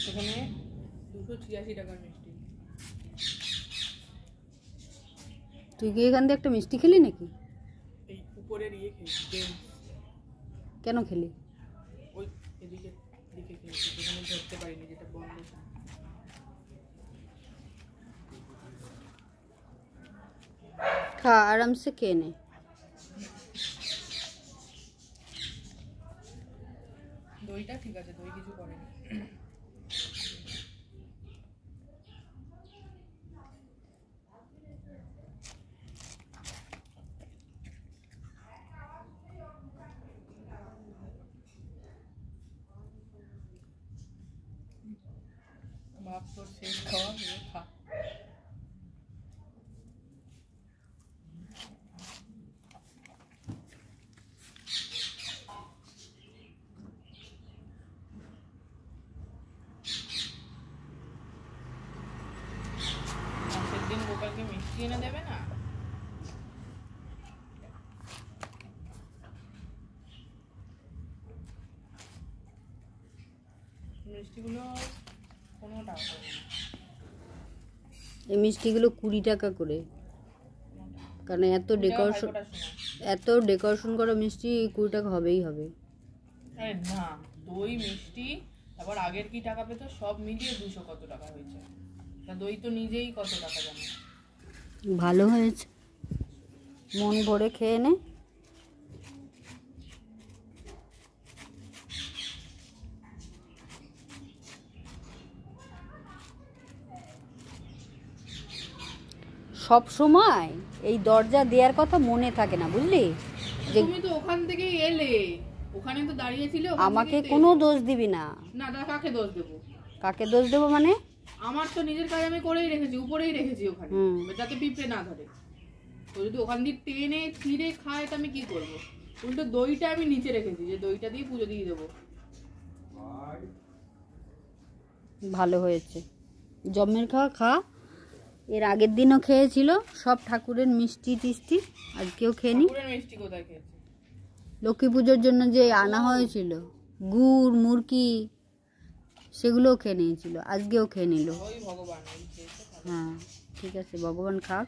এখানে 286 টাকার মিষ্টি। তুই কি এখান থেকে একটা মিষ্টি খেলি নাকি? এই উপরের ইয়ে খেয়েছি। কেন খেলি? ওই এদিকে দিকে খেয়েছি, যেখানে ধরতে পারিনি, যেটা বন্ধ ছিল। খা, আরামসে খেয়ে নে। দইটা ঠিক আছে, দই কিছু করেনি। বাপ তোর শেষ খাওয়া, খা। সেদিন গোপালকে মিষ্টি এনে দেবে না? মিষ্টিগুলো 15 টাকা করে। এই মিষ্টিগুলো 20 টাকা করে, কারণ এত ডেকোরেশন করা মিষ্টি 20 টাকা হবেই হবে। আরে না, দই মিষ্টি তারপর আগের কি টাকা পেতো সব মিলিয়ে 200 কত টাকা হয়েছে। তা দই তো নিজেই কত টাকা জানে। ভালো হয়েছে, মন ভরে খেয়ে নে। সব সময় এই দরজা দেওয়ার কথা মনে থাকে না, বুঝলি? তুমি তো ওখান থেকেই এলে, ওখানে তো দাঁড়িয়েছিলে। আমাকে কোনো দোষ দিবি না। না, দা কাকে দোষ দেবো? কাকে দোষ দেবো মানে? আমার তো নিজের কাজ আমি করেই রেখেছি, উপরেই রেখেছি ওখানে, যাতে পিঁপড়ে না ধরে। তো যদি ওখান দিয়ে টেনে ছিঁড়ে খায় তো আমি কি করবো? উল্টো দইটা আমি নিচে রেখেছি, যে দইটা দিয়ে পুজো দিয়ে দেবো। ভালো হয়েছে, জমের খাওয়া খা। এর আগের দিনও খেয়েছিল সব ঠাকুরের মিষ্টি টিষ্টি, আজকেও খেয়ে নি। মিষ্টি কোথায় খেয়েছি? লক্ষ্মী পুজোর জন্য যে আনা হয়েছিল গুড় মুরকি, সেগুলোও খেয়ে নিয়েছিল, আজকেও খেয়ে নিল। হ্যাঁ ঠিক আছে, ভগবান খাক।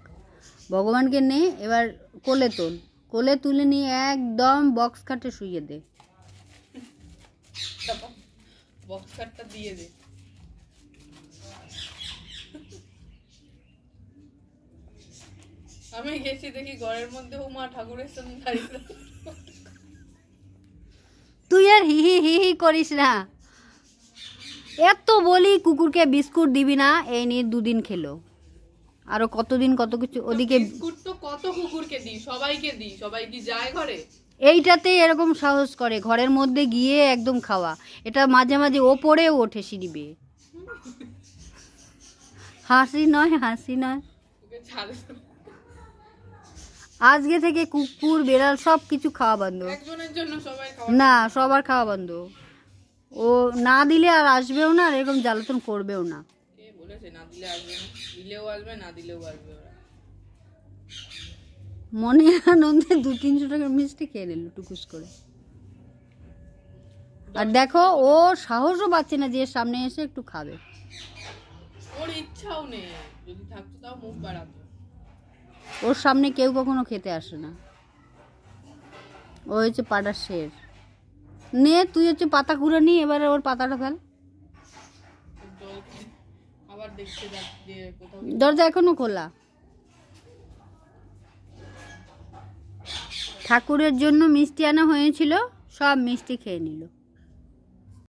ভগবানকে নে, এবার কোলে তোল, কোলে তুলে নিয়ে একদম বক্স খাটে শুইয়ে দে। বক্স খাটটা দিয়ে দে। আমি গেছি দেখি ঘরের মধ্যে মা ঠাকুরের সামনে দাঁড়িয়ে। তুই আর হি হি হি হি করিস না। এত বলি কুকুরকে বিস্কুট দিবি না, এই নিয়ে 2 দিন খেলো। আরো কতদিন কত কিছু। ওদিকে বিস্কুট তো কত কুকুরকে দিই, সবাইকে দিই, সবাই কি যায় ঘরে? এইটাতেই এরকম সাহস করে ঘরের মধ্যে গিয়ে একদম খাওয়া। এটা মাঝে মাঝে ওপরেও ওঠে সিঁড়ি বেয়ে। হাসি নয়, হাসি নয়। আজকে থেকে কুকুর বেড়াল সব কিছু খাওয়া বন্ধ। একজনের জন্য সবাই খাওয়া না, সবার খাওয়া বন্ধ। ও না দিলে আর আসবেও না, আর এরকম জ্বালাতন করবেও না। কে বলেছে না দিলে আসবে না? দিলেও আসবে, না দিলেও আসবে। মনে আনন্দে 200-300 টাকার মিষ্টি খেয়ে নিল টুকুস করে। আর দেখো, ও সাহসও পাচ্ছে না যে সামনে এসে একটু খাবে। ওর ইচ্ছাও নেই, যদি থাকতো তাও মুখ বাড়াতো। ওর সামনে কেউ কখনো খেতে আসে না। ও হচ্ছে পাড়ার শের। নে, তুই হচ্ছে পাতা কুড়ে নি, এবারে ওর পাতাটা ফেল। আবার দেখতে যাচ্ছে কোথাও। দরজা এখনো খোলা। ঠাকুরের জন্য মিষ্টি আনা হয়েছিল, সব মিষ্টি খেয়ে নিল।